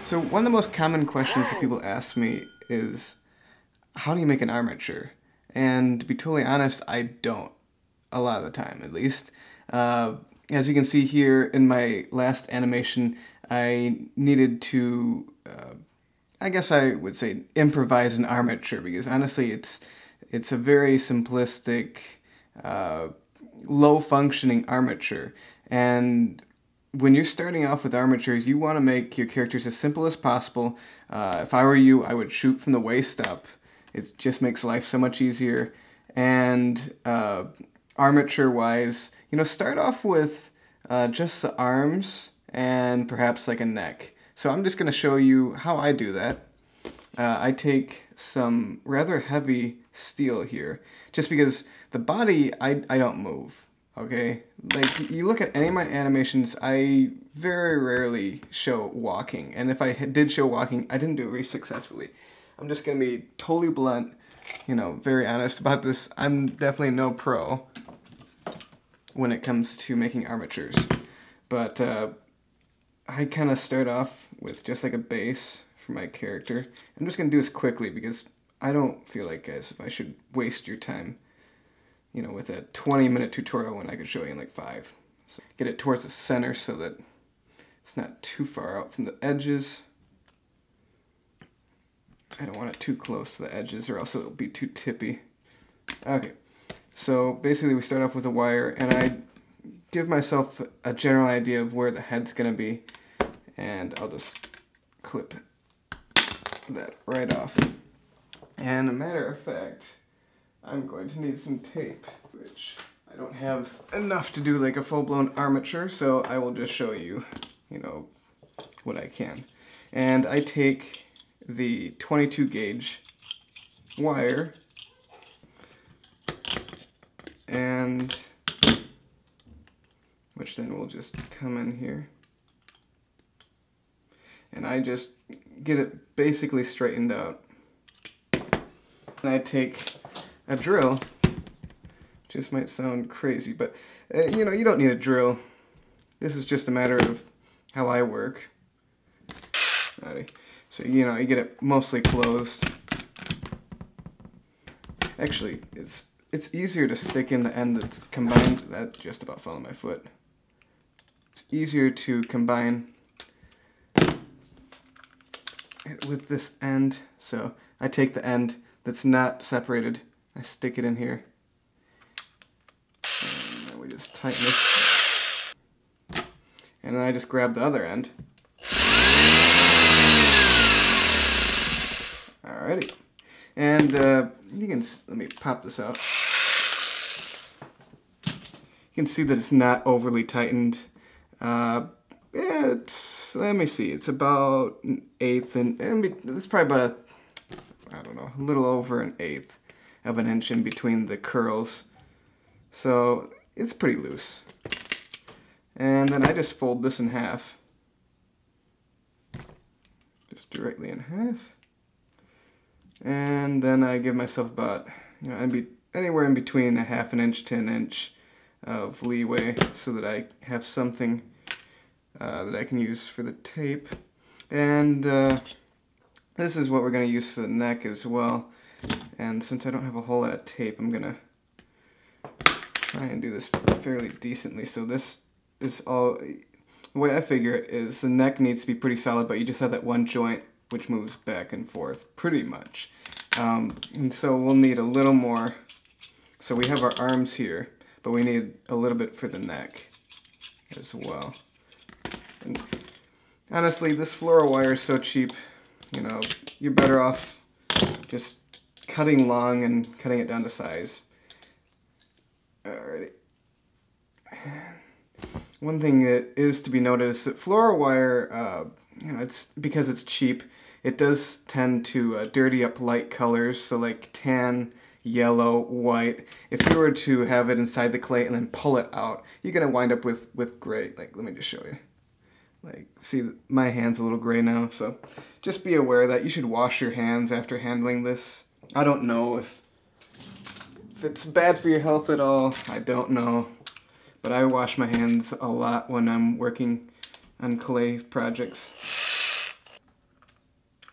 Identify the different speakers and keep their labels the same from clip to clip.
Speaker 1: So one of the most common questions that people ask me is, how do you make an armature? And to be totally honest, I don't. A lot of the time, at least. As you can see here in my last animation, I needed to, I guess I would say, improvise an armature, because honestly it's a very simplistic, low-functioning armature. And when you're starting off with armatures, you want to make your characters as simple as possible. If I were you, I would shoot from the waist up. It just makes life so much easier. And armature-wise, start off with just the arms and perhaps like a neck. So I'm just going to show you how I do that. I take some rather heavy steel here, just because the body, I don't move. Okay, like you look at any of my animations, I very rarely show walking, and if I did show walking, I didn't do it very successfully. I'm just gonna be totally blunt, very honest about this. I'm definitely no pro when it comes to making armatures, but I kind of start off with just like a base for my character. I'm just gonna do this quickly because I don't feel like, guys, if I should waste your time with a 20-minute tutorial when I could show you in like 5. So get it towards the center so that it's not too far out from the edges. I don't want it too close to the edges or else it'll be too tippy. Okay, so basically we start off with a wire, and I give myself a general idea of where the head's gonna be, and I'll just clip that right off. And a matter of fact, I'm going to need some tape, which I don't have enough to do like a full-blown armature, so I will just show you, what I can. And I take the 22 gauge wire, and which then will just come in here. And I just get it basically straightened out. And I take a drill. Just might sound crazy, but you don't need a drill. This is just a matter of how I work. Alrighty. So you get it mostly closed. Actually, it's easier to stick in the end that's combined. That just about fell on my foot. It's easier to combine it with this end. So I take the end that's not separated, I stick it in here, and then we just tighten this, and then I just grab the other end. Alrighty, and you can, let me pop this out. You can see that it's not overly tightened. Yeah, let me see, it's about 1/8, and it's probably about a little over 1/8 of an inch in between the curls. So it's pretty loose. And then I just fold this in half. Just directly in half. And then I give myself about, anywhere in between 1/2 inch to 1 inch of leeway so that I have something that I can use for the tape. And this is what we're going to use for the neck as well. And since I don't have a whole lot of tape, I'm going to try and do this fairly decently. So this is all, the way I figure it is the neck needs to be pretty solid, but you just have that one joint which moves back and forth pretty much. And so we'll need a little more. So we have our arms here, but we need a little bit for the neck as well. And honestly, this floral wire is so cheap. You're better off just cutting long and cutting it down to size. Alrighty. One thing that is to be noted is that floral wire, it's because it's cheap, it does tend to dirty up light colors, so like tan, yellow, white. If you were to have it inside the clay and then pull it out, you're gonna wind up with gray. Like, let me just show you. Like, see, my hand's a little gray now, so just be aware that you should wash your hands after handling this. I don't know if it's bad for your health at all, I don't know, but I wash my hands a lot when I'm working on clay projects.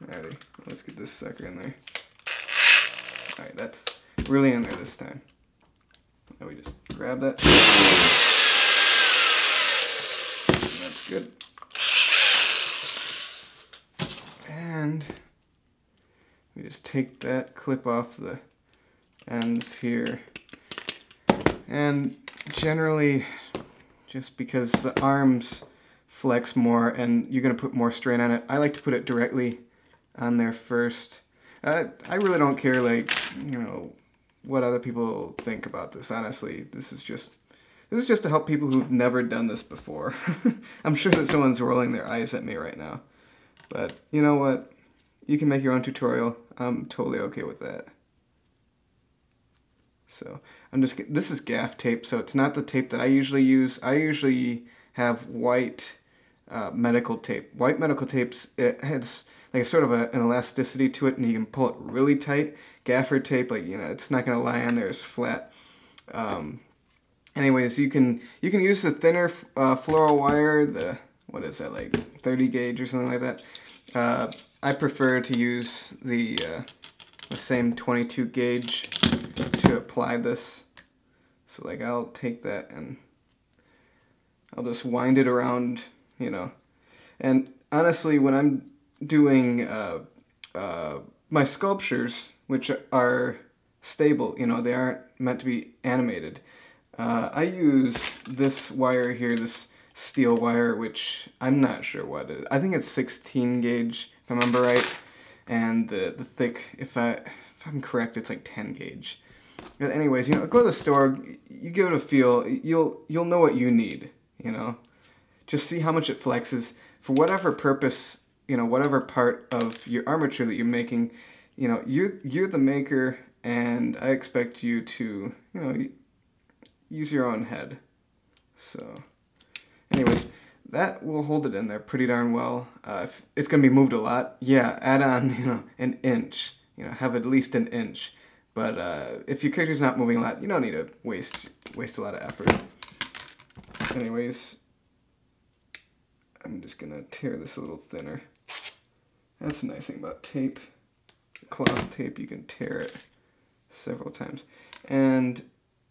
Speaker 1: Alrighty, let's get this sucker in there. Alright, that's really in there this time. Now we just grab that. That's good. And we just take that clip off the ends here. And generally, just because the arms flex more and you're going to put more strain on it, I like to put it directly on there first. I really don't care, like, you know, what other people think about this, honestly. This is just to help people who've never done this before. I'm sure that someone's rolling their eyes at me right now. But you know what? You can make your own tutorial. I'm totally okay with that. So this is gaff tape, so it's not the tape that I usually use. I usually have white medical tape. White medical tapes, it has like a sort of an elasticity to it, and you can pull it really tight. Gaffer tape, like, you know, it's not going to lie on there as flat. Anyways, you can use the thinner floral wire, the, what is that, like 30 gauge or something like that. I prefer to use the same 22 gauge to apply this. So like I'll take that and I'll just wind it around, you know. And honestly, when I'm doing my sculptures, which are stable, you know, they aren't meant to be animated, I use this wire here, this steel wire, which I'm not sure what it is. I think it's 16 gauge, if I remember right, and the thick, if I'm correct, it's like 10 gauge. But anyways, you know, go to the store, you give it a feel, you'll know what you need, you know. Just see how much it flexes for whatever purpose, you know, whatever part of your armature that you're making. You know, you're the maker, and I expect you to, you know, use your own head. So, anyways, that will hold it in there pretty darn well. If it's going to be moved a lot, yeah, add on, you know, an inch. You know, have at least an inch. But if your character's not moving a lot, you don't need to waste a lot of effort. Anyways, I'm just going to tear this a little thinner. That's the nice thing about tape. Cloth tape, you can tear it several times. And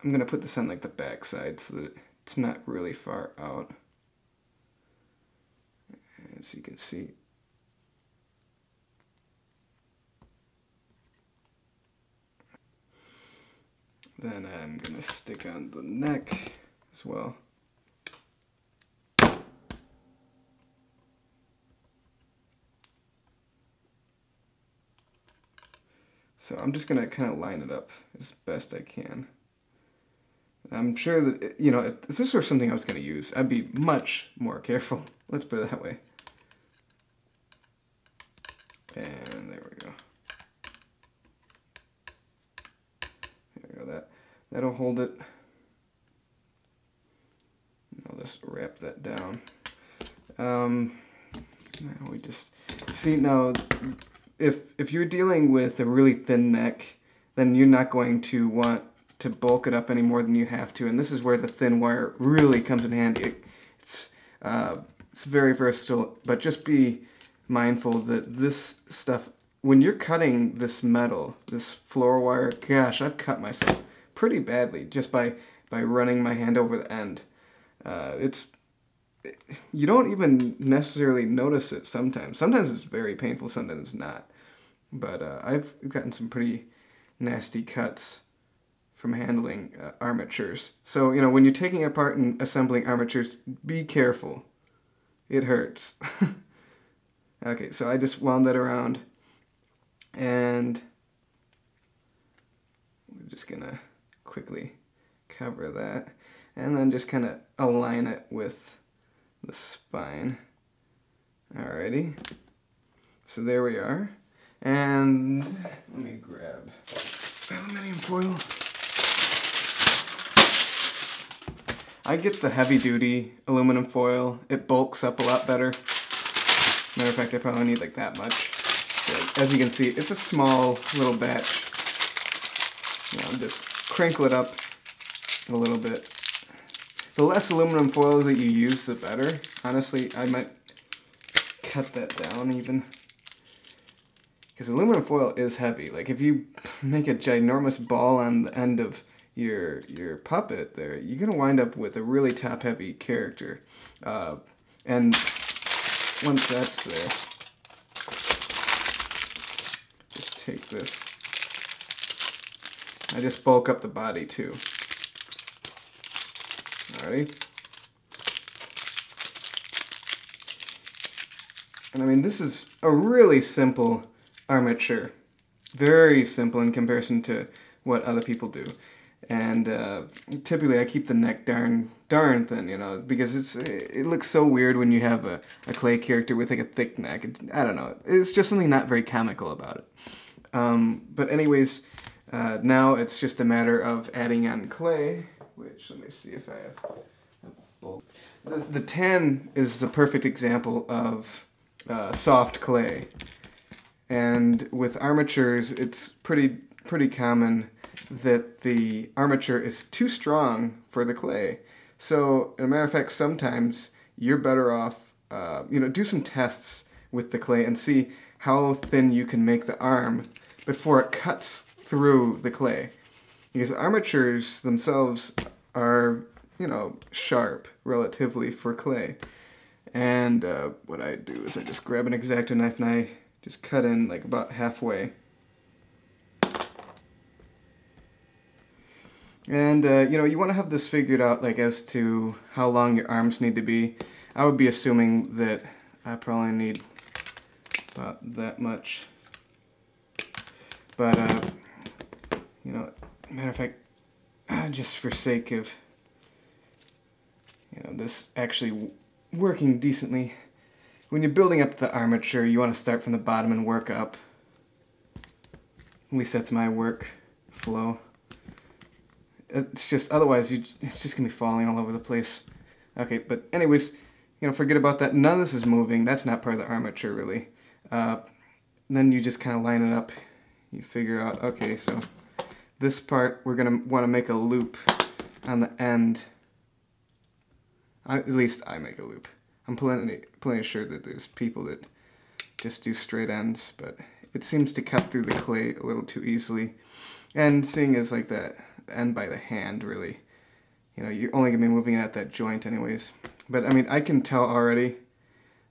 Speaker 1: I'm going to put this on like the back side so that it's not really far out. As you can see. Then I'm going to stick on the neck as well. So I'm just going to kind of line it up as best I can. I'm sure that, you know, if this were something I was going to use, I'd be much more careful. Let's put it that way. And there we go. There we go. That'll hold it. I'll just wrap that down. Now we just see now. If you're dealing with a really thin neck, then you're not going to want to bulk it up any more than you have to, and this is where the thin wire really comes in handy. It's very versatile, but just be mindful that this stuff, when you're cutting this metal, this floral wire, gosh, I've cut myself pretty badly just by running my hand over the end. You don't even necessarily notice it sometimes. Sometimes it's very painful, sometimes it's not. But I've gotten some pretty nasty cuts from handling armatures. So, you know, when you're taking apart and assembling armatures, be careful. It hurts. Okay, so I just wound that around, and we're just gonna quickly cover that, and then just kind of align it with the spine. Alrighty, so there we are. And let me grab aluminum foil. I get the heavy duty aluminum foil. It bulks up a lot better. Matter of fact, I probably need like that much. But as you can see, it's a small little batch. You know, just crinkle it up a little bit. The less aluminum foil that you use, the better. Honestly, I might cut that down even. because aluminum foil is heavy. Like if you make a ginormous ball on the end of your puppet there, you're gonna wind up with a really top-heavy character. And once that's there, just take this. I just bulk up the body too. Alrighty. And I mean, this is a really simple armature. Very simple in comparison to what other people do. And typically I keep the neck darn thin, you know, because it looks so weird when you have a clay character with like a thick neck. I don't know. It's just something not very comical about it. But anyways, now it's just a matter of adding on clay, which, let me see if I have a bulb. The tan is the perfect example of soft clay. And with armatures, it's pretty common that the armature is too strong for the clay. So, as a matter of fact, sometimes you're better off, you know, do some tests with the clay and see how thin you can make the arm before it cuts through the clay. Because armatures themselves are, you know, sharp relatively for clay. And what I do is I just grab an X-Acto knife and I just cut in like about halfway. And you know, you want to have this figured out like as to how long your arms need to be. I would be assuming that I probably need about that much. But you know, matter of fact, just for sake of, you know, this actually working decently, when you're building up the armature, you want to start from the bottom and work up. At least that's my work flow. It's just, otherwise it's just gonna be falling all over the place. Okay, but anyways, you know, forget about that. None of this is moving. That's not part of the armature really. Then you just kind of line it up. You figure out, okay, so this part we're gonna want to make a loop on the end. At least I make a loop. I'm plenty sure that there's people that just do straight ends, but it seems to cut through the clay a little too easily. And seeing as like that end by the hand, really, you know, you're only gonna be moving it at that joint anyways. But I mean, I can tell already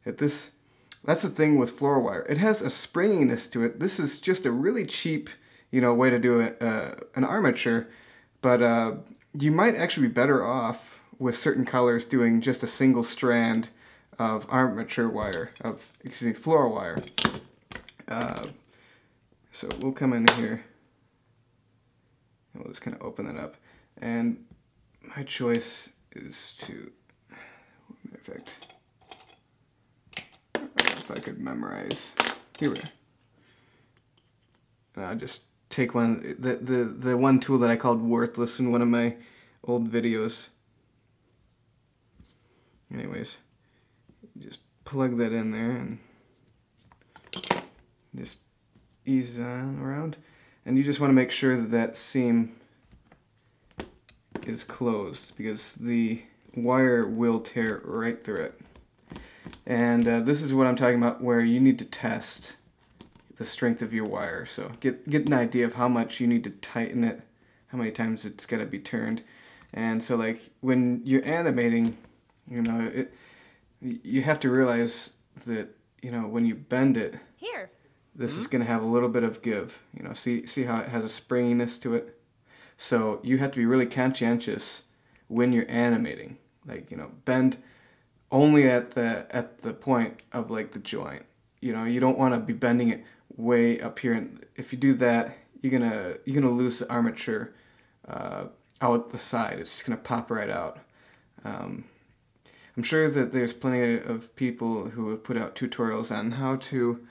Speaker 1: that that's the thing with floral wire. It has a springiness to it. This is just a really cheap, you know, way to do an armature, but you might actually be better off with certain colors doing just a single strand of armature wire, floral wire. So we'll come in here and we'll just kind of open that up. And my choice is to, in fact, I don't know if I could memorize. Here we are. I'll just take one, the one tool that I called worthless in one of my old videos. Anyways, just plug that in there and just ease on around. And you just want to make sure that that seam is closed because the wire will tear right through it. And this is what I'm talking about where you need to test the strength of your wire. So get an idea of how much you need to tighten it, how many times it's got to be turned. And so like when you're animating, you know, you have to realize that, you know, when you bend it, this is going to have a little bit of give. You know, see how it has a springiness to it? So you have to be really conscientious when you're animating. Like, you know, bend only at the point of like the joint. You know, you don't want to be bending it way up here. And if you do that, you're gonna lose the armature out the side. It's just gonna pop right out. I'm sure that there's plenty of people who have put out tutorials on how to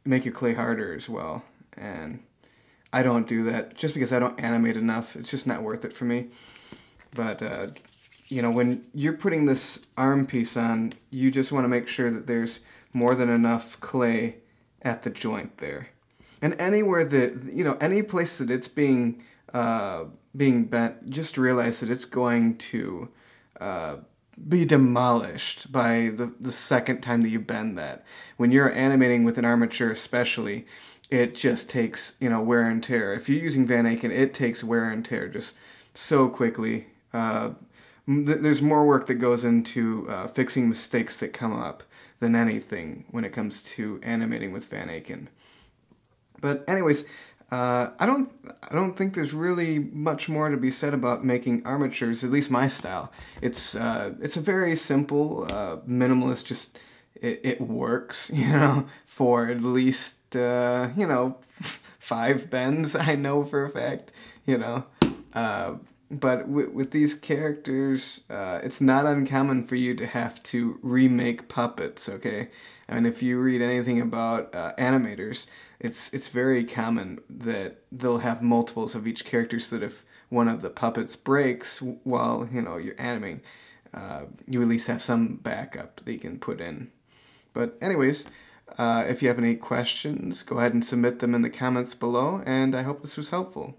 Speaker 1: make your clay harder as well, and I don't do that just because I don't animate enough. It's just not worth it for me. But you know, when you're putting this arm piece on, you just want to make sure that there's more than enough clay at the joint there, and anywhere that, you know, any place that it's being bent, just realize that it's going to be demolished by the second time that you bend that. When you're animating with an armature especially, it just takes, you know, wear and tear. If you're using Van Aken, it takes wear and tear just so quickly. There's more work that goes into fixing mistakes that come up than anything when it comes to animating with Van Aken. But anyways, I don't think there's really much more to be said about making armatures, at least my style. It's a very simple, minimalist. Just it works, you know, for at least you know 5 bends. I know for a fact, you know. But with these characters, it's not uncommon for you to have to remake puppets, okay? I mean, if you read anything about animators, it's very common that they'll have multiples of each character so that if one of the puppets breaks while, you know, you're animating, you at least have some backup that you can put in. But anyways, if you have any questions, go ahead and submit them in the comments below, and I hope this was helpful.